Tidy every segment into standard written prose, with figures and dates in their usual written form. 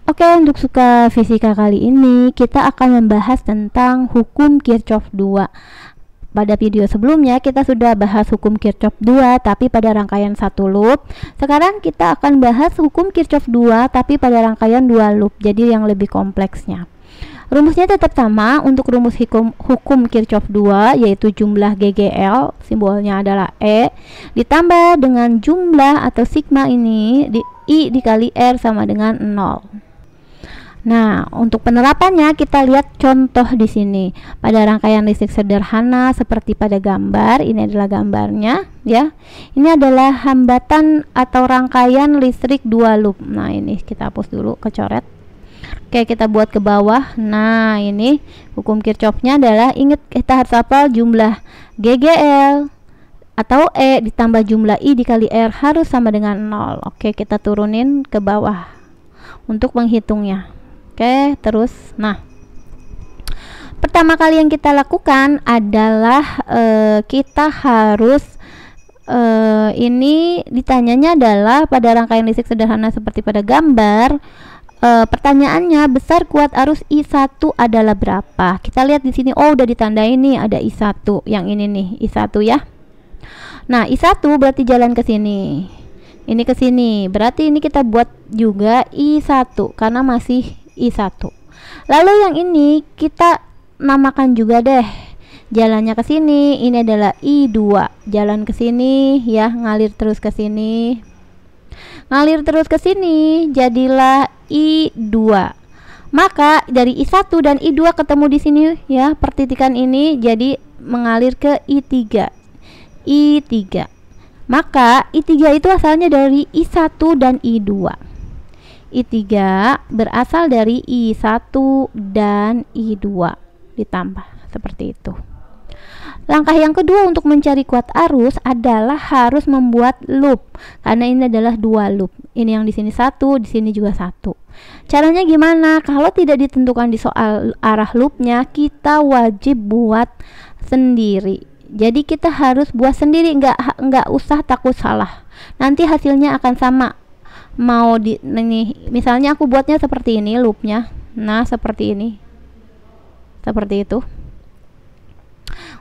Oke, untuk suka fisika kali ini kita akan membahas tentang hukum Kirchhoff 2. Pada video sebelumnya kita sudah bahas hukum Kirchhoff 2 tapi pada rangkaian satu loop. Sekarang kita akan bahas hukum Kirchhoff 2 tapi pada rangkaian 2 loop, jadi yang lebih kompleksnya. Rumusnya tetap sama untuk rumus hukum Kirchhoff 2, yaitu jumlah GGL, simbolnya adalah E, ditambah dengan jumlah atau sigma ini I dikali R sama dengan 0. Nah, untuk penerapannya kita lihat contoh di sini. Pada rangkaian listrik sederhana seperti pada gambar, ini adalah gambarnya ya. Ini adalah hambatan atau rangkaian listrik 2 loop. Nah, ini kita hapus dulu, kecoret. Oke, kita buat ke bawah. Nah, ini hukum Kirchhoff-nya adalah, ingat kita harus hafal jumlah GGL atau E ditambah jumlah I dikali R harus sama dengan 0. Oke, kita turunin ke bawah untuk menghitungnya. Oke, terus nah, pertama kali yang kita lakukan adalah kita harus ini ditanyanya adalah pada rangkaian listrik sederhana seperti pada gambar, pertanyaannya besar kuat arus I1 adalah berapa. Kita lihat di sini, oh udah ditandai nih, ada I1 yang ini nih, I1 ya. Nah, I1 berarti jalan ke sini, ini ke sini, berarti ini kita buat juga I1 karena masih I1. Lalu yang ini kita namakan juga deh jalannya ke sini, ini adalah I2, jalan ke sini ya, ngalir terus ke sini. Ngalir terus ke sini jadilah I2. Maka dari I1 dan I2 ketemu di sini ya, pertitikan ini jadi mengalir ke I3. I3. Maka I3 itu asalnya dari I1 dan I2. I3 berasal dari I1 dan I2 ditambah seperti itu. Langkah yang kedua untuk mencari kuat arus adalah harus membuat loop, karena ini adalah 2 loop. Ini yang di sini 1, di sini juga 1. Caranya gimana? Kalau tidak ditentukan di soal arah loopnya, kita wajib buat sendiri. Jadi kita harus buat sendiri, nggak usah takut salah. Nanti hasilnya akan sama. Mau di ini, misalnya aku buatnya seperti ini loopnya. Nah, seperti ini. Seperti itu.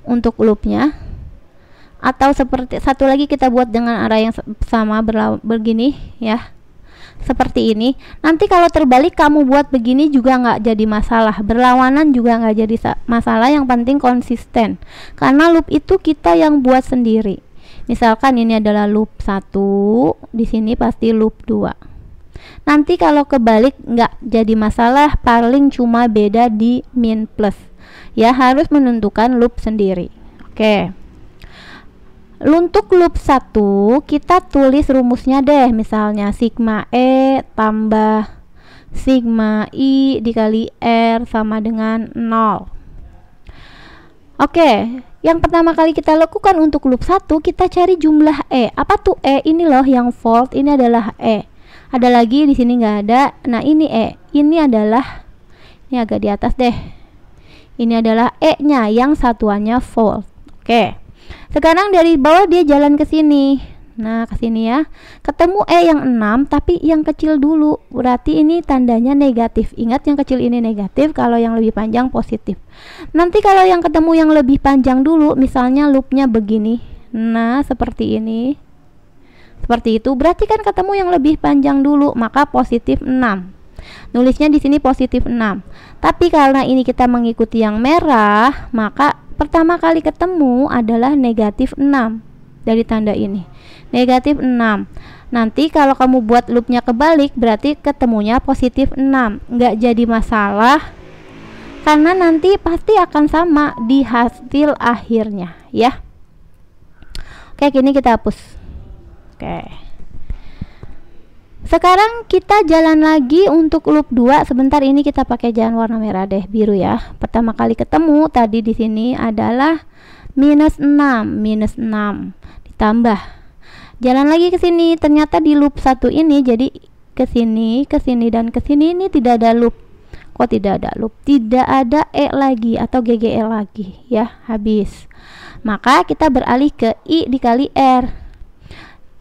Untuk loopnya. Atau seperti satu lagi kita buat dengan arah yang sama begini ya. Seperti ini. Nanti kalau terbalik kamu buat begini juga nggak jadi masalah. Berlawanan juga nggak jadi masalah, yang penting konsisten. Karena loop itu kita yang buat sendiri. Misalkan ini adalah loop 1, di sini pasti loop 2. Nanti kalau kebalik nggak jadi masalah, paling cuma beda di min plus. Ya, harus menentukan loop sendiri. Oke. Untuk loop 1, kita tulis rumusnya deh. Misalnya sigma E tambah sigma I dikali R sama dengan 0. Oke, yang pertama kali kita lakukan untuk loop 1, kita cari jumlah E. Apa tuh E? Ini loh yang volt, ini adalah E. Ada lagi di sini nggak ada. Nah, ini E. Ini adalah, ini agak di atas deh. Ini adalah E-nya yang satuannya volt. Oke. Sekarang dari bawah dia jalan ke sini. Nah, ke sini ya. Ketemu E yang 6, tapi yang kecil dulu. Berarti ini tandanya negatif. Ingat, yang kecil ini negatif, kalau yang lebih panjang positif. Nanti kalau yang ketemu yang lebih panjang dulu, misalnya loopnya begini. Nah, seperti ini. Seperti itu. Berarti kan ketemu yang lebih panjang dulu, maka positif 6. Nulisnya di sini positif 6. Tapi karena ini kita mengikuti yang merah, maka pertama kali ketemu adalah negatif 6 dari tanda ini. Negatif 6. Nanti kalau kamu buat loopnya kebalik, berarti ketemunya positif 6. Nggak jadi masalah, karena nanti pasti akan sama di hasil akhirnya ya. Oke, kini kita hapus. Oke. Sekarang kita jalan lagi untuk loop 2. Sebentar, ini kita pakai jalan warna merah deh, biru ya. Pertama kali ketemu tadi di sini adalah minus 6 ditambah. Jalan lagi ke sini, ternyata di loop 1 ini jadi ke sini dan ke sini ini tidak ada loop. Kok tidak ada loop? Tidak ada E lagi atau GGL lagi ya, habis. Maka kita beralih ke I dikali R.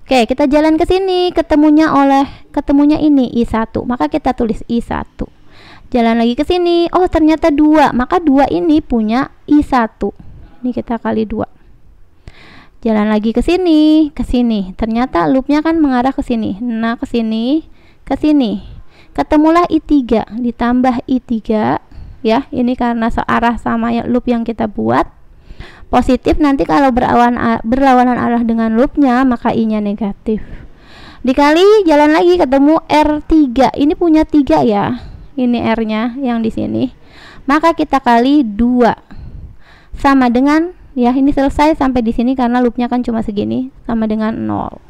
Oke, Oke, kita jalan ke sini, ketemunya ini I1, maka kita tulis I1. Jalan lagi ke sini, oh ternyata 2, maka 2 ini punya I1. Ini kita kali 2. Jalan lagi ke sini, ternyata loopnya kan mengarah ke sini. Nah, ke sini, ketemulah I3, ditambah I3 ya. Ini karena searah sama loop yang kita buat. Positif, nanti kalau berlawanan arah dengan loopnya maka I-nya negatif. Dikali jalan lagi ketemu R3. Ini punya 3 ya. Ini R-nya yang di sini. Maka kita kali 2. Sama dengan ya, ini selesai sampai di sini karena loopnya kan cuma segini, sama dengan 0.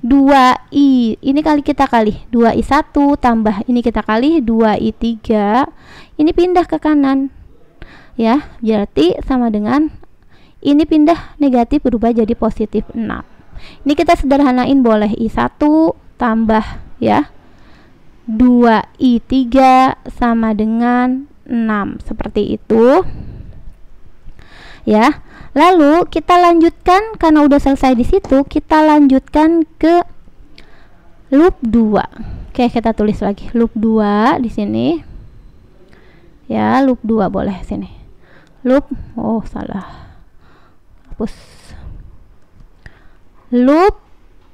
2i, ini kita kali 2i1 tambah ini kita kali 2i3. Ini pindah ke kanan. Ya, berarti sama dengan ini pindah negatif berubah jadi positif 6. Ini kita sederhanain boleh I1 tambah ya 2i3 sama dengan 6, seperti itu ya. Lalu kita lanjutkan, karena udah selesai di situ, kita lanjutkan ke loop 2. Oke, kita tulis lagi loop 2 di sini. Ya, loop 2 boleh sini. Loop, oh salah. Hapus. Loop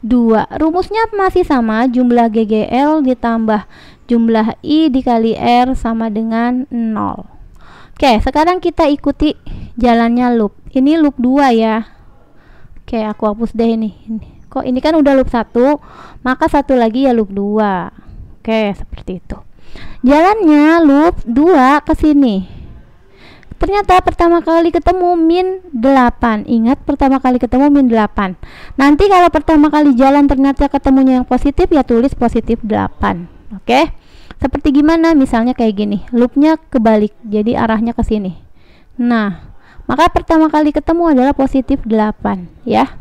2. Rumusnya masih sama, jumlah GGL ditambah jumlah I dikali R sama dengan 0. Oke, sekarang kita ikuti jalannya loop. Ini loop 2 ya. Oke, aku hapus deh ini. Kok ini kan udah loop 1, maka satu lagi ya loop 2. Oke, seperti itu. Jalannya loop 2 ke sini. Ternyata pertama kali ketemu min 8. Ingat, pertama kali ketemu min 8. Nanti kalau pertama kali jalan ternyata ketemunya yang positif, ya tulis positif 8. Oke. Seperti gimana? Misalnya kayak gini, loopnya kebalik, jadi arahnya ke sini. Nah, maka pertama kali ketemu adalah positif 8 ya.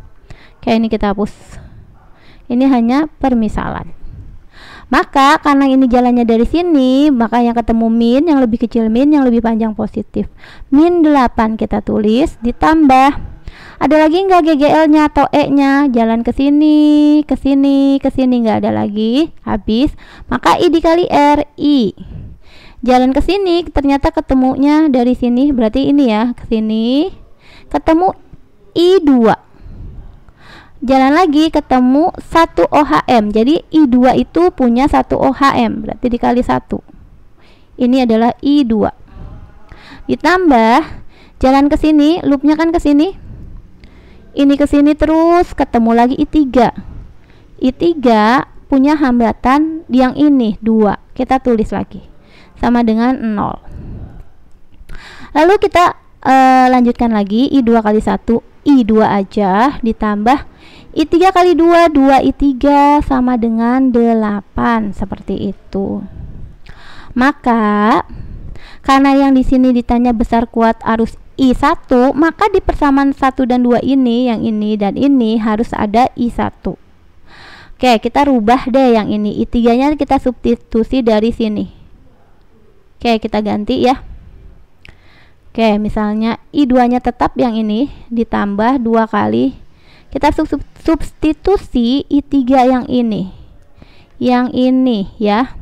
Kayak ini kita hapus. Ini hanya permisalan. Maka karena ini jalannya dari sini, maka yang ketemu min, yang lebih kecil min, yang lebih panjang positif. Min 8 kita tulis, ditambah, ada lagi nggak GGL-nya atau E-nya? Jalan ke sini, nggak ada lagi, habis. Maka I dikali R, I. Jalan ke sini, ternyata ketemunya dari sini, berarti ini ya, ke sini, ketemu I2. Jalan lagi ketemu 1 OHM. Jadi I2 itu punya 1 OHM, berarti dikali 1. Ini adalah I2. Ditambah jalan ke sini, loopnya kan ke sini. Ini ke sini terus ketemu lagi I3. I3 punya hambatan yang ini 2. Kita tulis lagi. Sama dengan 0. Lalu kita lanjutkan lagi I2 kali 1, I2 aja ditambah I3 kali 2, 2I3 sama dengan 8, seperti itu. Maka karena yang di sini ditanya besar kuat arus I1, maka di persamaan 1 dan 2 ini, yang ini dan ini harus ada I1. Oke, kita rubah deh yang ini. I3-nya kita substitusi dari sini. Oke, kita ganti ya. Oke, misalnya I2-nya tetap yang ini ditambah 2 kali. Kita substitusi I3 yang ini. Yang ini ya.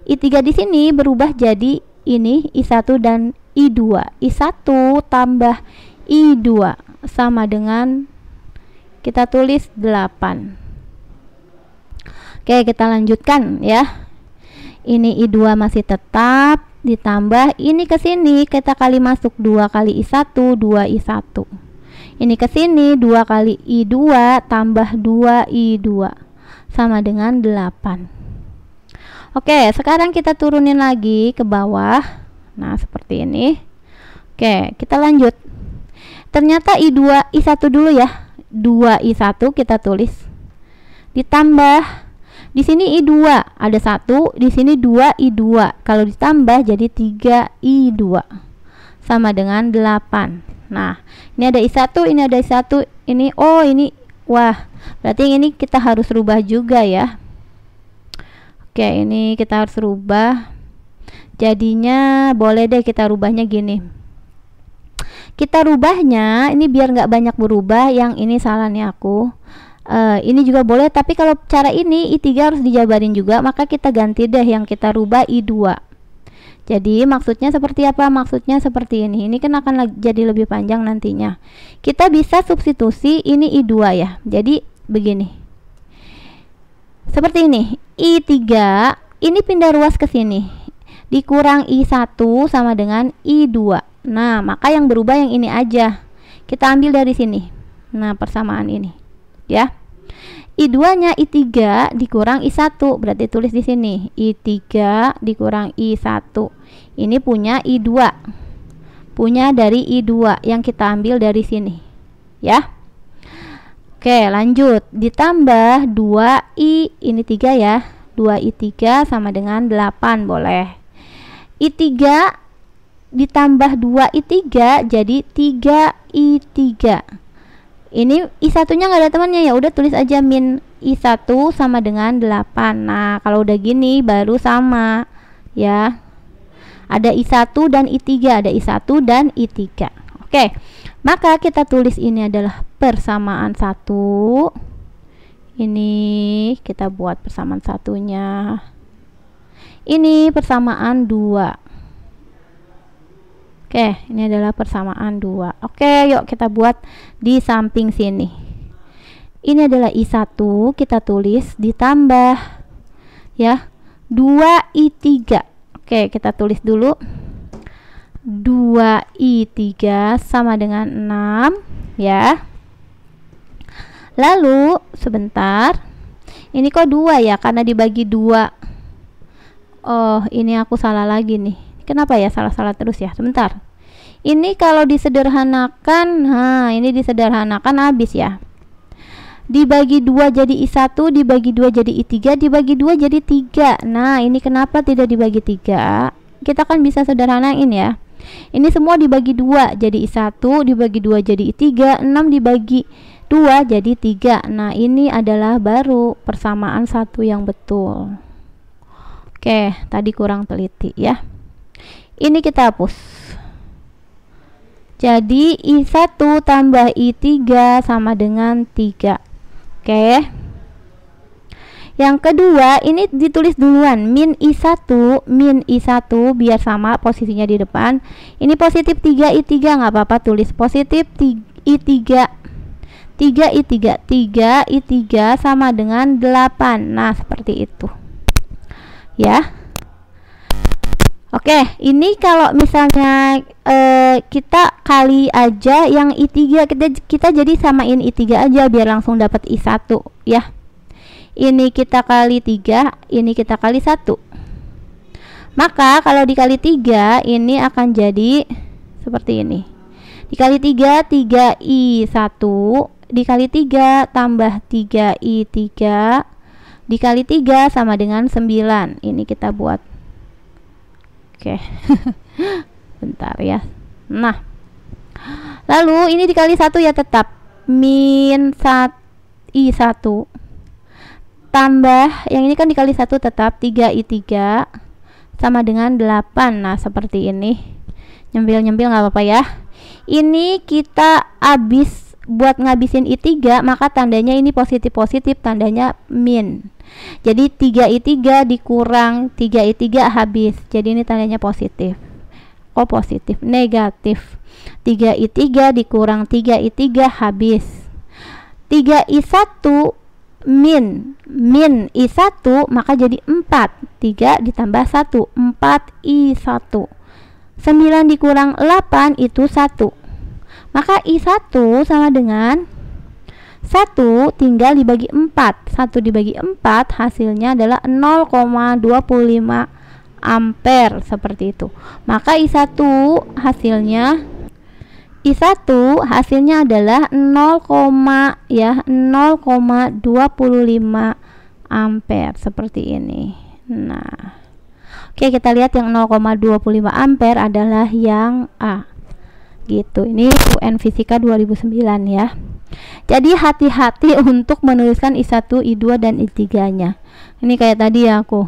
I3 di sini berubah jadi ini I1 dan I2. I1 tambah I2 sama dengan, kita tulis 8. Oke, kita lanjutkan ya. Ini I2 masih tetap, ditambah ini ke sini kita kali masuk 2 kali I1, 2I1. Ini ke sini 2 kali I2 tambah 2I2 sama dengan 8. Oke, sekarang kita turunin lagi ke bawah. Nah, seperti ini. Oke, kita lanjut. Ternyata I1 dulu ya. 2I1 kita tulis. Ditambah di sini I2 ada 1, di sini 2I2. Kalau ditambah jadi 3I2 sama dengan 8. Nah, ini ada I1, ini ada I1, ini ini wah, berarti ini kita harus rubah juga ya. Oke, ini kita harus rubah. Jadinya boleh deh kita rubahnya gini. Kita rubahnya ini biar nggak banyak berubah, yang ini salah nih aku. Ini juga boleh, tapi kalau cara ini I3 harus dijabarin juga, maka kita ganti deh, yang kita rubah I2. Jadi maksudnya seperti apa? Maksudnya seperti ini. Ini kan akan jadi lebih panjang nantinya. Kita bisa substitusi ini I2 ya. Jadi begini. Seperti ini. I3 ini pindah ruas ke sini. Dikurang I1 sama dengan I2. Nah, maka yang berubah yang ini aja. Kita ambil dari sini. Nah, persamaan ini. Ya. I2-nya I3 dikurang I1, berarti tulis di sini I3 dikurang I1. Ini punya I2. Punya dari I2 yang kita ambil dari sini. Ya. Oke, lanjut. Ditambah 2I, ini 3 ya. 2I3 sama dengan 8 boleh. I3 ditambah 2I3 jadi 3I3. Ini I1-nya nggak ada temannya, ya udah tulis aja min I1 sama dengan 8. Nah, kalau udah gini baru sama ya. Ada I1 dan I3, ada I1 dan I3. Oke. Maka kita tulis ini adalah persamaan 1. Ini kita buat persamaan satunya. Ini persamaan 2. Oke, ini adalah persamaan 2. Oke, yuk kita buat di samping sini. Ini adalah I1, kita tulis ditambah ya 2I3. Oke, kita tulis dulu 2I3 sama dengan 6 ya. Lalu sebentar, ini kok 2 ya, karena dibagi 2. Oh, ini aku salah lagi nih. Kenapa ya salah-salah terus ya? Sebentar. Ini kalau disederhanakan, nah ini disederhanakan habis ya. Dibagi 2 jadi I1, dibagi 2 jadi I3, dibagi 2 jadi 3. Nah, ini kenapa tidak dibagi 3? Kita kan bisa sederhanain ya. Ini semua dibagi 2 jadi I1, dibagi 2 jadi I3, 6 dibagi 2 jadi 3. Nah, ini adalah baru persamaan 1 yang betul. Oke, tadi kurang teliti ya. Ini kita hapus. Jadi I1 tambah I3 sama dengan 3. Oke. Yang kedua, ini ditulis duluan min I1 biar sama posisinya di depan. Ini positif 3I3, nggak apa-apa tulis positif I3. 3I3 sama dengan 8. Nah, seperti itu. Ya. Oke, ini kalau misalnya kita kali aja yang I3, kita jadi samain I3 aja biar langsung dapat I1 ya. Ini kita kali 3, ini kita kali 1. Maka kalau dikali 3 ini akan jadi seperti ini. Dikali 3, 3I1, dikali 3 tambah 3I3, dikali 3 sama dengan 9. Ini kita buat. Oke. Bentar ya. Nah, lalu ini dikali 1 ya tetap min I1 tambah yang ini kan dikali 1 tetap 3I3 sama dengan 8. Nah, seperti ini. Nyempil-nyempil nggak apa-apa ya. Ini kita habis buat ngabisin I3, maka tandanya ini positif-positif, tandanya min. Jadi 3I3 dikurang 3I3 habis. Jadi ini tandanya positif. Oh, positif, negatif. 3I3 dikurang 3I3 habis. 3I1 min I1 maka jadi 4. 3 ditambah 1, 4I1. 9 dikurang 8 itu 1. Maka I1 sama dengan 1 tinggal dibagi 4. 1 dibagi 4 hasilnya adalah 0,25 ampere seperti itu. Maka I1 hasilnya adalah 0,25 ampere seperti ini. Nah, oke, kita lihat yang 0,25 ampere adalah yang A. Gitu. Ini UN Fisika 2009 ya. Jadi hati-hati untuk menuliskan I1, I2 dan I3-nya. Ini kayak tadi ya, aku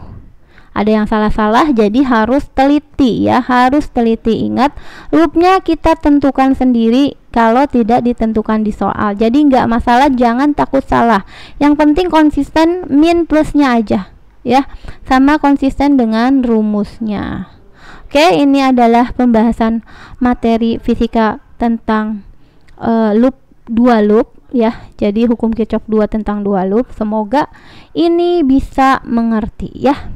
Ada yang salah-salah, jadi harus teliti ya, harus teliti. Ingat, loopnya kita tentukan sendiri kalau tidak ditentukan di soal. Jadi nggak masalah, jangan takut salah. Yang penting konsisten min plusnya aja ya, sama konsisten dengan rumusnya. Oke, ini adalah pembahasan materi fisika tentang loop, dua loop ya. Jadi hukum Kirchhoff 2 tentang dua loop. Semoga ini bisa mengerti ya.